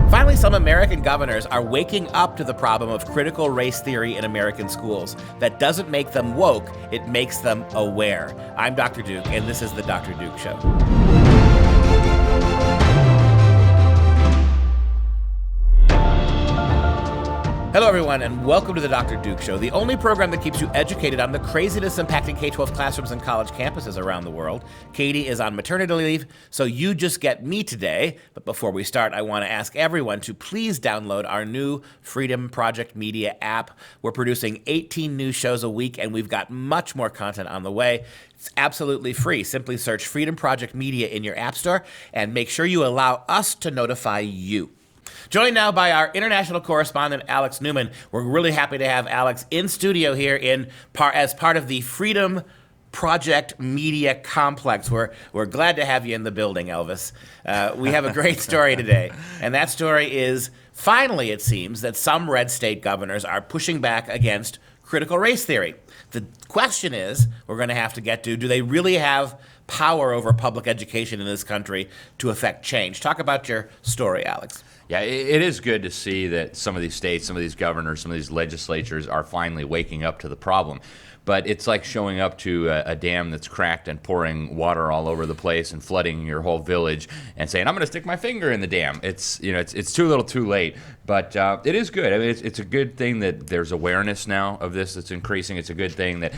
Finally, some American governors are waking up to the problem of critical race theory in American schools. That doesn't make them woke, it makes them aware. I'm Dr. Duke, and this is the Dr. Duke Show. Hello, everyone, and welcome to the Dr. Duke Show, the only program that keeps you educated on the craziness impacting K-12 classrooms and college campuses around the world. Katie is on maternity leave, so you just get me today. But before we start, I want to ask everyone to please download our new FreedomProject Media app. We're producing 18 new shows a week, and we've got much more content on the way. It's absolutely free. Simply search Freedom Project Media in your app store, and make sure you allow us to notify you. Joined now by our international correspondent, Alex Newman. We're really happy to have Alex in studio here as part of the Freedom Project Media Complex. We're glad to have you in the building, Elvis. We have a great story today, and that story is, finally, it seems, that some red state governors are pushing back against critical race theory. The question is, we're going to have to get to, do they really have power over public education in this country to affect change? Talk about your story, Alex. Yeah, it is good to see that some of these states, some of these governors, some of these legislatures are finally waking up to the problem. But it's like showing up to a dam that's cracked and pouring water all over the place and flooding your whole village and saying, I'm going to stick my finger in the dam. It's too little too late. But it is good. I mean, it's a good thing that there's awareness now of this that's increasing. It's a good thing that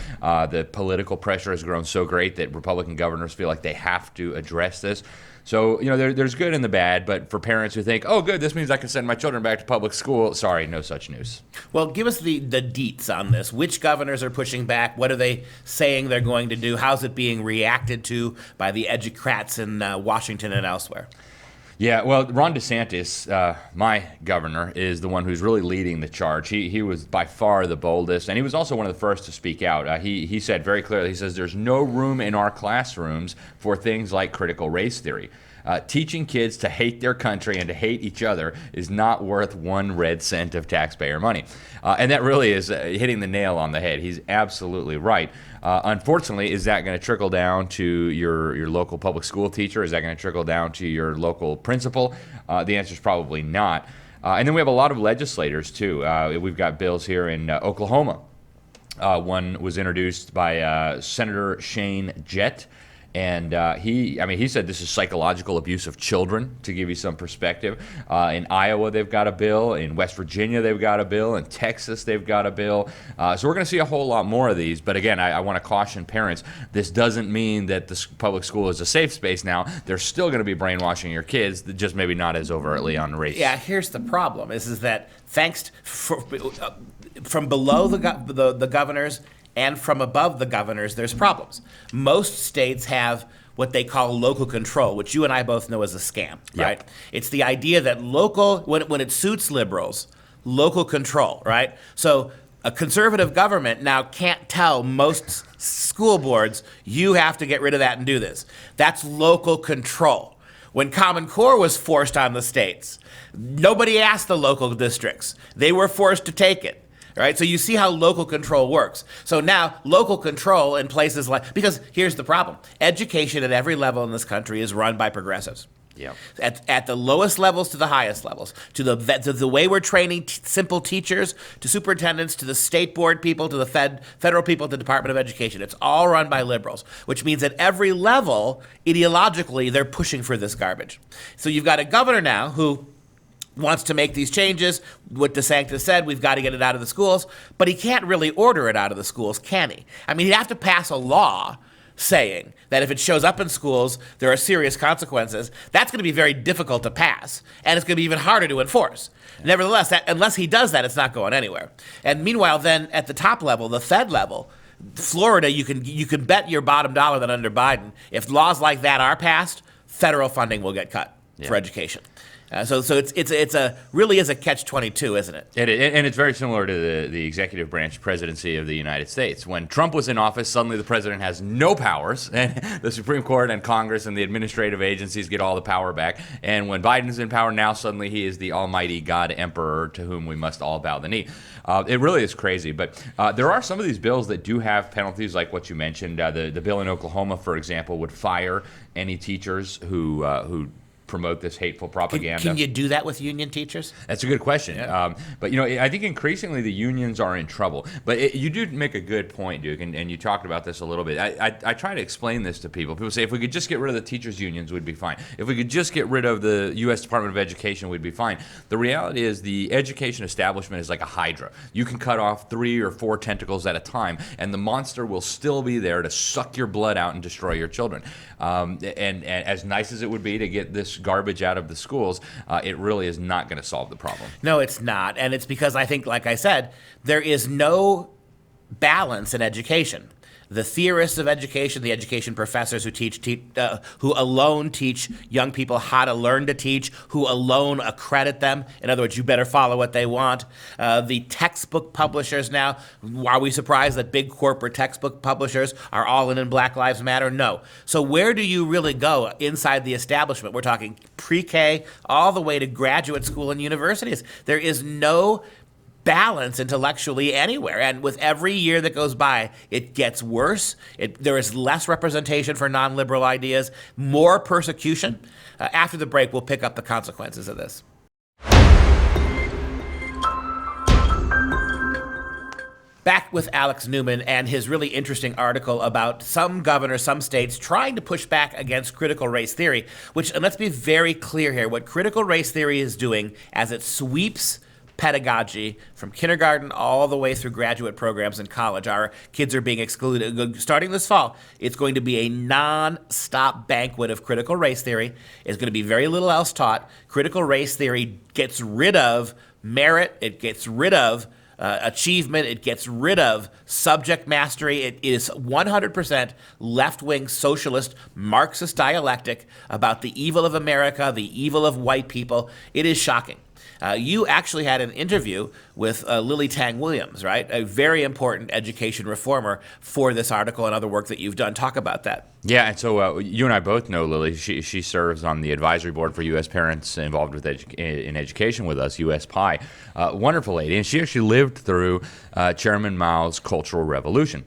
the political pressure has grown so great that Republican governors feel like they have to address this. So, there's good and the bad, but for parents who think, oh, good, this means I can send my children back to public school, sorry, no such news. Well, give us the deets on this. Which governors are pushing back? What are they saying they're going to do? How's it being reacted to by the educrats in Washington and elsewhere? Yeah, well, Ron DeSantis, my governor, is the one who's really leading the charge. He was by far the boldest, and he was also one of the first to speak out. He said very clearly, he says, there's no room in our classrooms for things like critical race theory. Teaching kids to hate their country and to hate each other is not worth 1 red cent of taxpayer money. And that really is hitting the nail on the head. He's absolutely right. Unfortunately, is that going to trickle down to your local public school teacher? Is that going to trickle down to your local principal? The answer is probably not. And then we have a lot of legislators, too. We've got bills here in Oklahoma. One was introduced by Senator Shane Jett. And he said this is psychological abuse of children, to give you some perspective. In Iowa, they've got a bill. In West Virginia, they've got a bill. In Texas, they've got a bill. So we're going to see a whole lot more of these. But again, I want to caution parents. This doesn't mean that the public school is a safe space now. They're still going to be brainwashing your kids, just maybe not as overtly on race. Yeah, here's the problem, is that from below the governors and from above the governors, there's problems. Most states have what they call local control, which you and I both know is a scam, right? Yep. It's the idea that when it suits liberals, local control, right? So a conservative government now can't tell most school boards, you have to get rid of that and do this. That's local control. When Common Core was forced on the states, nobody asked the local districts. They were forced to take it. Right, so you see how local control works. So now local control in places because here's the problem. Education at every level in this country is run by progressives. Yeah. At the lowest levels to the highest levels, to the way we're training simple teachers, to superintendents, to the state board people, to the federal people, to the Department of Education. It's all run by liberals, which means at every level, ideologically, they're pushing for this garbage. So you've got a governor now who wants to make these changes. What DeSantis said, we've got to get it out of the schools, but he can't really order it out of the schools, can he? I mean, he'd have to pass a law saying that if it shows up in schools, there are serious consequences. That's going to be very difficult to pass, and it's going to be even harder to enforce. Yeah. Nevertheless, unless he does that, it's not going anywhere. And meanwhile, then at the top level, the Fed level, Florida, you can bet your bottom dollar that under Biden, if laws like that are passed, federal funding will get cut for education. So it's really is a catch-22, isn't it? And it's very similar to the executive branch presidency of the United States. When Trump was in office, suddenly the president has no powers, and the Supreme Court and Congress and the administrative agencies get all the power back. And when Biden's in power now, suddenly he is the almighty God emperor to whom we must all bow the knee. It really is crazy. But there are some of these bills that do have penalties, like what you mentioned. The bill in Oklahoma, for example, would fire any teachers who promote this hateful propaganda. Can you do that with union teachers? That's a good question. Yeah. But, I think increasingly the unions are in trouble. But you do make a good point, Duke, and you talked about this a little bit. I try to explain this to people. People say if we could just get rid of the teachers' unions, we'd be fine. If we could just get rid of the U.S. Department of Education, we'd be fine. The reality is the education establishment is like a hydra. You can cut off 3 or 4 tentacles at a time, and the monster will still be there to suck your blood out and destroy your children. And as nice as it would be to get this garbage out of the schools, it really is not going to solve the problem. No, it's not. And it's because I think, like I said, there is no balance in education. The theorists of education, the education professors who alone teach young people how to learn to teach, who alone accredit them. In other words, you better follow what they want. The textbook publishers now, are we surprised that big corporate textbook publishers are all in Black Lives Matter? No. So where do you really go inside the establishment? We're talking pre-K all the way to graduate school and universities. There is no balance intellectually anywhere, and with every year that goes by, it gets worse. There is less representation for non-liberal ideas, more persecution. After the break, we'll pick up the consequences of this. Back with Alex Newman and his really interesting article about some governors, some states trying to push back against critical race theory, which, and let's be very clear here, what critical race theory is doing as it sweeps pedagogy from kindergarten all the way through graduate programs in college. Our kids are being excluded. Starting this fall, it's going to be a non-stop banquet of critical race theory. It's going to be very little else taught. Critical race theory gets rid of merit. It gets rid of achievement. It gets rid of subject mastery. It is 100% left-wing socialist Marxist dialectic about the evil of America, the evil of white people. It is shocking. You actually had an interview with Lily Tang Williams, right? A very important education reformer for this article and other work that you've done. Talk about that. Yeah, and so you and I both know Lily. She serves on the advisory board for U.S. parents involved with in education with us, U.S. PI. Wonderful lady, and she actually lived through Chairman Mao's Cultural Revolution.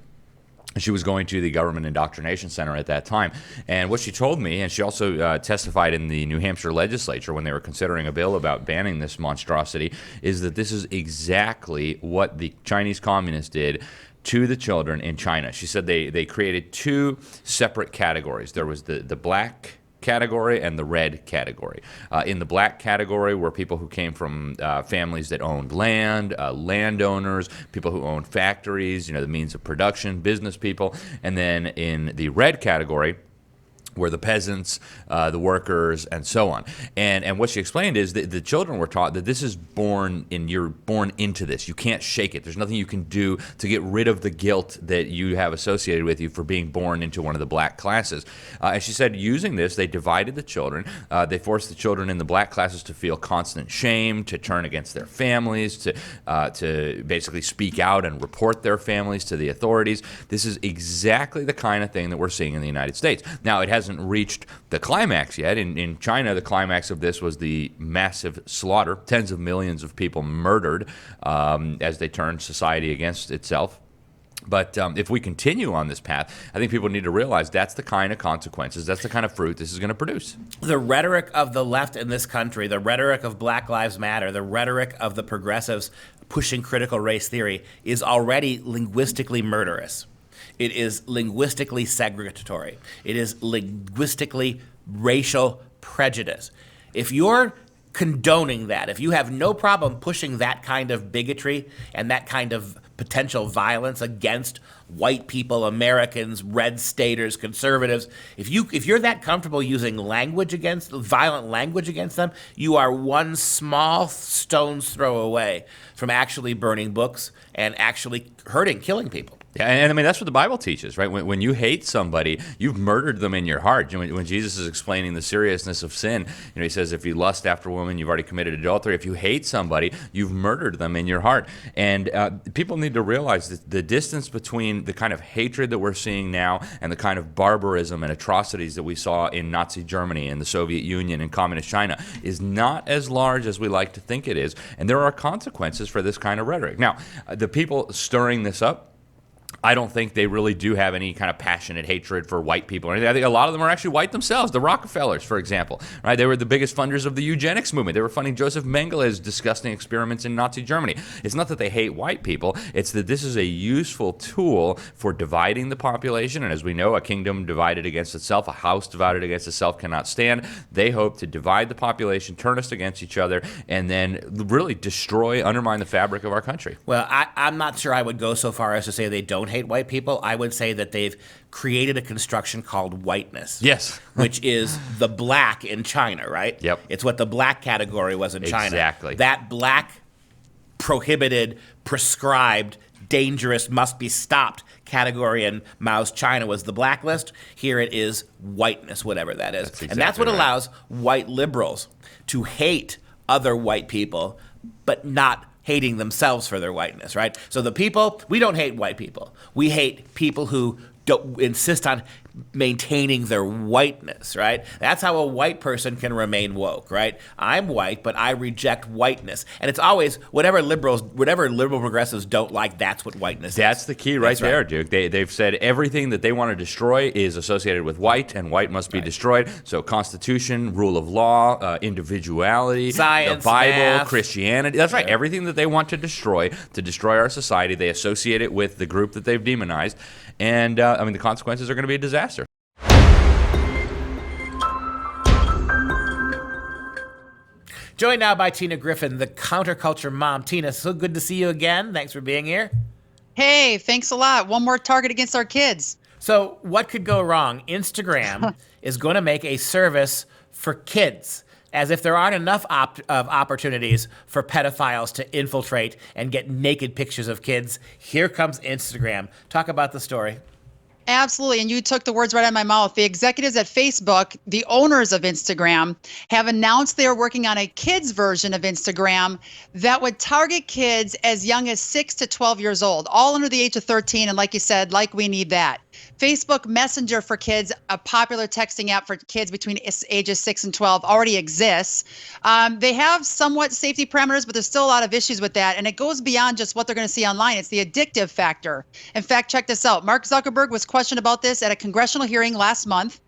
She was going to the Government Indoctrination Center at that time. And what she told me, and she also testified in the New Hampshire legislature when they were considering a bill about banning this monstrosity, is that this is exactly what the Chinese communists did to the children in China. She said they created 2 separate categories. There was the black category and the red category. In the black category were people who came from families that owned land, landowners, people who owned factories, the means of production, business people. And then in the red category were the peasants, the workers, and so on. And what she explained is that the children were taught that this is you're born into this. You can't shake it. There's nothing you can do to get rid of the guilt that you have associated with you for being born into one of the black classes. And she said using this, they divided the children. They forced the children in the black classes to feel constant shame, to turn against their families, to basically speak out and report their families to the authorities. This is exactly the kind of thing that we're seeing in the United States. Now, it hasn't reached the climax yet. In China, the climax of this was the massive slaughter, tens of millions of people murdered as they turned society against itself. But if we continue on this path, I think people need to realize that's the kind of consequences, that's the kind of fruit this is going to produce. The rhetoric of the left in this country, the rhetoric of Black Lives Matter, the rhetoric of the progressives pushing critical race theory is already linguistically murderous. It is linguistically segregatory. It is linguistically racial prejudice. If you're condoning that, if you have no problem pushing that kind of bigotry and that kind of potential violence against white people, Americans, red staters, conservatives, if you're that comfortable using violent language against them, you are one small stone's throw away from actually burning books and actually killing people. Yeah, and I mean, that's what the Bible teaches, right? When you hate somebody, you've murdered them in your heart. When Jesus is explaining the seriousness of sin, he says, if you lust after a woman, you've already committed adultery. If you hate somebody, you've murdered them in your heart. And people need to realize that the distance between the kind of hatred that we're seeing now and the kind of barbarism and atrocities that we saw in Nazi Germany and the Soviet Union and Communist China is not as large as we like to think it is. And there are consequences for this kind of rhetoric. Now, the people stirring this up, I don't think they really do have any kind of passionate hatred for white people or anything. I think a lot of them are actually white themselves. The Rockefellers, for example, right? They were the biggest funders of the eugenics movement. They were funding Joseph Mengelé's disgusting experiments in Nazi Germany. It's not that they hate white people. It's that this is a useful tool for dividing the population. And as we know, a kingdom divided against itself, a house divided against itself cannot stand. They hope to divide the population, turn us against each other, and then really destroy, undermine the fabric of our country. Well, I'm not sure I would go so far as to say they don't hate white people. I would say that they've created a construction called whiteness. Yes. Which is the black in China, right? Yep. It's what the black category was in China. Exactly. That black, prohibited, prescribed, dangerous, must be stopped category in Mao's China was the blacklist. Here it is whiteness, whatever that is. That's exactly and that's what right. allows white liberals to hate other white people, but not hating themselves for their whiteness, right? So the people, we don't hate white people. We hate people who don't insist on maintaining their whiteness, right? That's how a white person can remain woke, right? I'm white, but I reject whiteness. And it's always whatever liberal progressives don't like, that's what whiteness is. That's the key right That's there, right. Duke. They've said everything that they want to destroy is associated with white, and white must be destroyed. So Constitution, rule of law, individuality, Science, the Bible, math. Christianity. That's right. Yeah. Everything that they want to destroy our society, they associate it with the group that they've demonized. And, the consequences are going to be a disaster. Joined now by Tina Griffin, the counterculture mom. Tina, so good to see you again. Thanks for being here. Hey, thanks a lot. One more target against our kids. So what could go wrong? Instagram is going to make a service for kids, as if there aren't enough opportunities for pedophiles to infiltrate and get naked pictures of kids. Here comes Instagram. Talk about the story. Absolutely. And you took the words right out of my mouth. The executives at Facebook, the owners of Instagram, have announced they are working on a kids version of Instagram that would target kids as young as 6 to 12 years old, all under the age of 13. And like you said, we need that. Facebook Messenger for kids, a popular texting app for kids between ages 6 and 12, already exists. They have somewhat safety parameters, but there's still a lot of issues with that. And it goes beyond just what they're going to see online. It's the addictive factor. In fact, check this out. Mark Zuckerberg was questioned about this at a congressional hearing last month.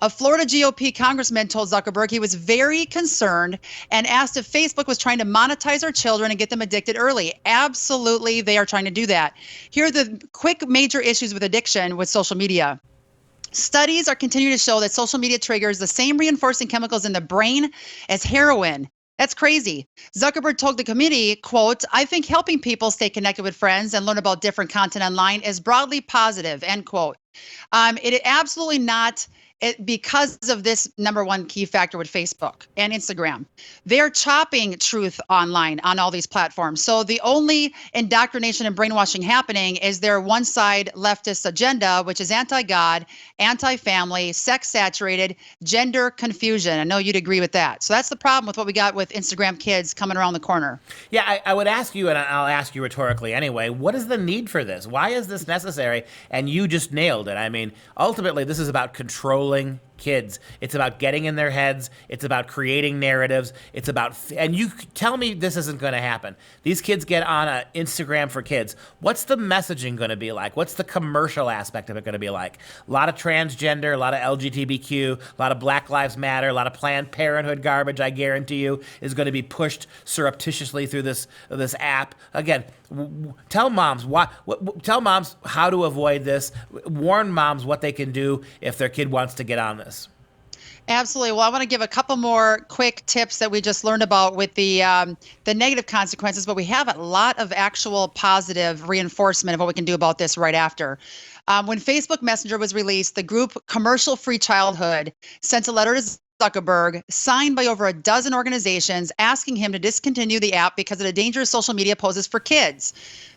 A Florida GOP congressman told Zuckerberg he was very concerned and asked if Facebook was trying to monetize our children and get them addicted early. Absolutely, they are trying to do that. Here are the quick major issues with addiction with social media. Studies are continuing to show that social media triggers the same reinforcing chemicals in the brain as heroin. That's crazy. Zuckerberg told the committee, quote, "I think helping people stay connected with friends and learn about different content online is broadly positive," end quote. It absolutely not. Because of this number one key factor with Facebook and Instagram. They're chopping truth online on all these platforms. So the only indoctrination and brainwashing happening is their one side leftist agenda, which is anti-God, anti-family, sex-saturated, gender confusion. I know you'd agree with that. So that's the problem with what we got with Instagram kids coming around the corner. Yeah, I would ask you, and I'll ask you rhetorically anyway, what is the need for this? Why is this necessary? And you just nailed it. I mean, ultimately, this is about controlling kids. It's about getting in their heads. It's about creating narratives. It's about, and you tell me this isn't going to happen. These kids get on a Instagram for kids. What's the messaging going to be like? What's the commercial aspect of it going to be like? A lot of transgender, a lot of LGBTQ, a lot of Black Lives Matter, a lot of Planned Parenthood garbage, I guarantee you, is going to be pushed surreptitiously through this app. Again, tell moms tell moms how to avoid this. Warn moms what they can do if their kid wants to get on this. Absolutely. Well, I want to give a couple more quick tips that we just learned about with the negative consequences, but we have a lot of actual positive reinforcement of what we can do about this right after. When Facebook Messenger was released, the group Commercial Free Childhood sent a letter to Zuckerberg, signed by over a dozen organizations, asking him to discontinue the app because of the dangerous social media poses for kids.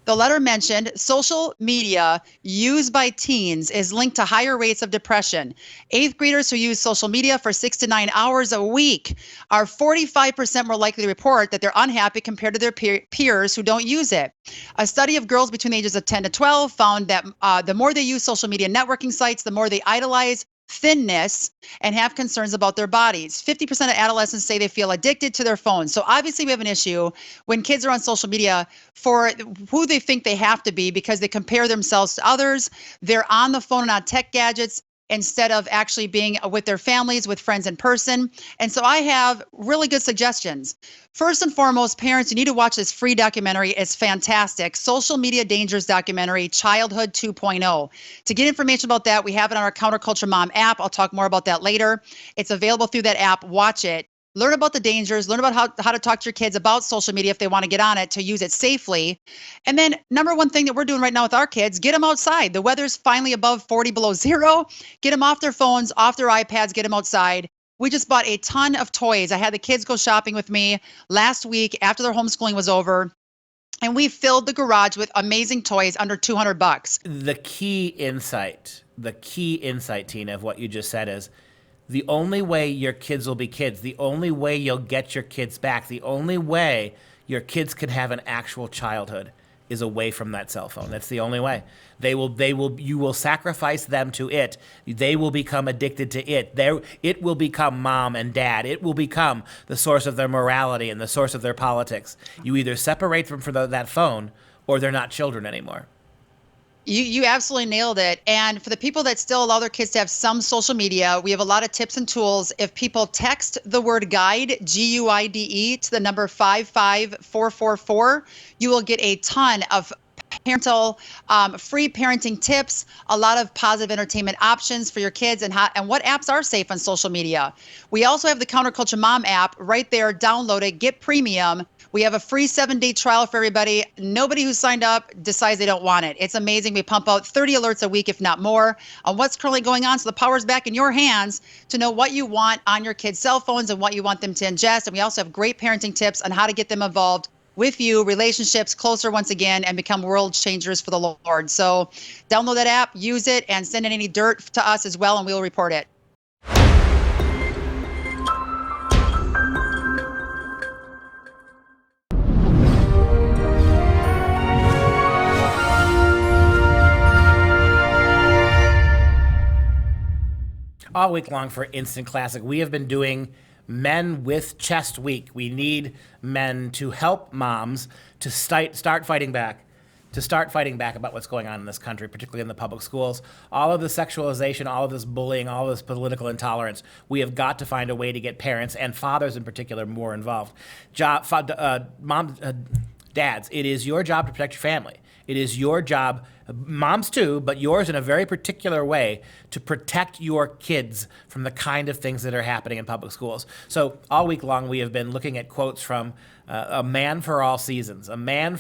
The letter mentioned social media used by teens is linked to higher rates of depression. 8th graders who use social media for 6 to 9 hours a week are 45% more likely to report that they're unhappy compared to their peers who don't use it. A study of girls between the ages of 10 to 12 found that the more they use social media networking sites, the more they idolize thinness, and have concerns about their bodies. 50% of adolescents say they feel addicted to their phones. So obviously we have an issue when kids are on social media for who they think they have to be because they compare themselves to others. They're on the phone and on tech gadgets instead of actually being with their families, with friends in person. And so I have really good suggestions. First and foremost, parents, you need to watch this free documentary. It's fantastic. Social Media Dangers documentary, Childhood 2.0. To get information about that, we have it on our Counterculture Mom app. I'll talk more about that later. It's available through that app. Watch it. Learn about the dangers, learn about how to talk to your kids about social media if they want to get on it, to use it safely. And then number one thing that we're doing right now with our kids, get them outside. The weather's finally above 40 below zero. Get them off their phones, off their iPads, get them outside. We just bought a ton of toys. I had the kids go shopping with me last week after their homeschooling was over. And we filled the garage with amazing toys under $200. The key insight, Tina, of what you just said is, the only way your kids will be kids, the only way you'll get your kids back, the only way your kids can have an actual childhood is away from that cell phone. That's the only way. You will sacrifice them to it. They will become addicted to it. It will become mom and dad. It will become the source of their morality and the source of their politics. You either separate them from that phone or they're not children anymore. You absolutely nailed it. And for the people that still allow their kids to have some social media, we have a lot of tips and tools. If people text the word guide, GUIDE, to the number 55444, you will get a ton of parental free parenting tips, a lot of positive entertainment options for your kids, and what apps are safe on social media. We also have the Counterculture Mom app right there. Download it, get premium. We have a free 7-day trial for everybody. Nobody who signed up decides they don't want it. It's amazing. We pump out 30 alerts a week, if not more, on what's currently going on. So the power's back in your hands to know what you want on your kids' cell phones and what you want them to ingest. And we also have great parenting tips on how to get them involved with you, relationships closer once again, and become world changers for the Lord. So download that app, use it, and send in any dirt to us as well, and we'll report it. All week long for Instant Classic, we have been doing Men with Chest Week. We need men to help moms to start fighting back about what's going on in this country, particularly in the public schools. All of the sexualization, all of this bullying, all of this political intolerance. We have got to find a way to get parents and fathers in particular more involved. Dads, it is your job to protect your family. It is your job, moms too, but yours in a very particular way, to protect your kids from the kind of things that are happening in public schools. So all week long, we have been looking at quotes from a man for all seasons, a man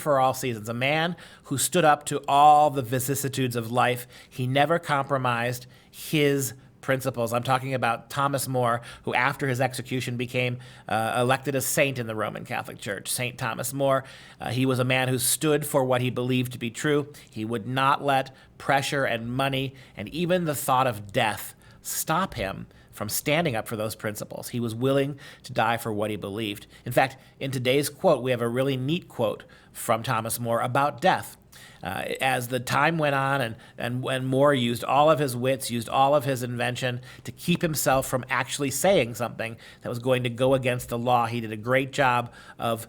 who stood up to all the vicissitudes of life. He never compromised his principles. I'm talking about Thomas More, who after his execution became elected a saint in the Roman Catholic Church. Saint Thomas More. He was a man who stood for what he believed to be true. He would not let pressure and money and even the thought of death stop him from standing up for those principles. He was willing to die for what he believed. In fact, in today's quote, we have a really neat quote from Thomas More about death. As the time went on and when More used all of his wits, used all of his invention to keep himself from actually saying something that was going to go against the law, he did a great job of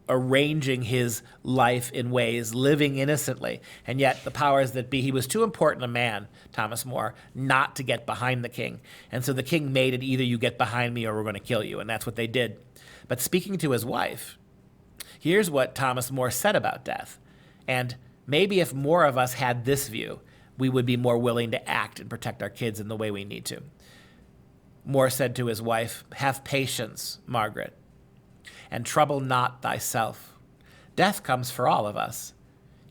arranging his life in ways, living innocently. And yet the powers that be, he was too important a man, Thomas More, not to get behind the king. And so the king made it either you get behind me or we're going to kill you. And that's what they did. But speaking to his wife, here's what Thomas More said about death. And maybe if more of us had this view, we would be more willing to act and protect our kids in the way we need to. More said to his wife, "Have patience, Margaret, and trouble not thyself. Death comes for all of us,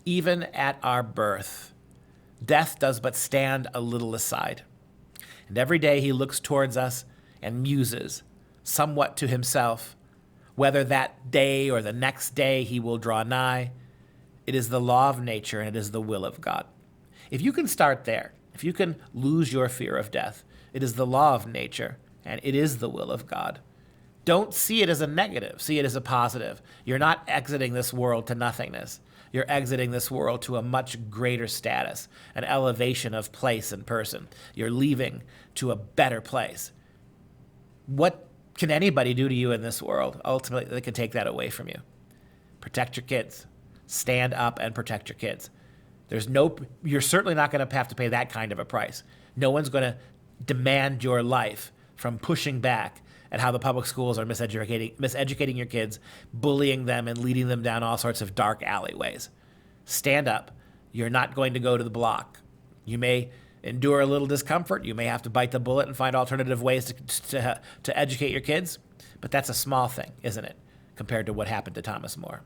even at our birth. Death does but stand a little aside. And every day he looks towards us and muses, somewhat to himself, whether that day or the next day he will draw nigh. It is the law of nature, and it is the will of God." If you can start there, if you can lose your fear of death, it is the law of nature, and it is the will of God. Don't see it as a negative. See it as a positive. You're not exiting this world to nothingness. you're exiting this world to a much greater status, an elevation of place and person. You're leaving to a better place. What can anybody do to you in this world? Ultimately, they can take that away from you. Protect your kids. Stand up and protect your kids. You're certainly not going to have to pay that kind of a price. No one's going to demand your life from pushing back at how the public schools are miseducating your kids, bullying them, and leading them down all sorts of dark alleyways. Stand up. You're not going to go to the block. You may endure a little discomfort. You may have to bite the bullet and find alternative ways to educate your kids, but that's a small thing, isn't it, compared to what happened to Thomas More.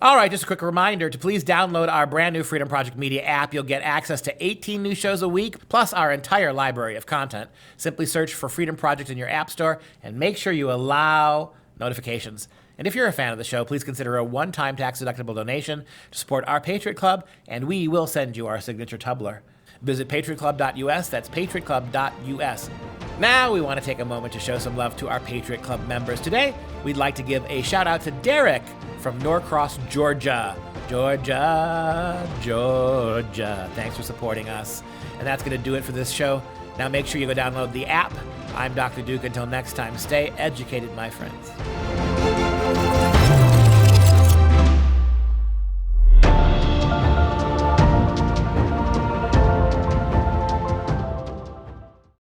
All right, just a quick reminder to please download our brand new Freedom Project Media app. You'll get access to 18 new shows a week, plus our entire library of content. Simply search for Freedom Project in your app store and make sure you allow notifications. And if you're a fan of the show, please consider a one-time tax-deductible donation to support our Patriot Club, and we will send you our signature tumbler. Visit patriotclub.us. That's patriotclub.us. Now we want to take a moment to show some love to our Patriot Club members. Today, we'd like to give a shout out to Derek from Norcross, Georgia. Georgia. Thanks for supporting us. And that's going to do it for this show. Now make sure you go download the app. I'm Dr. Duke. Until next time, stay educated, my friends.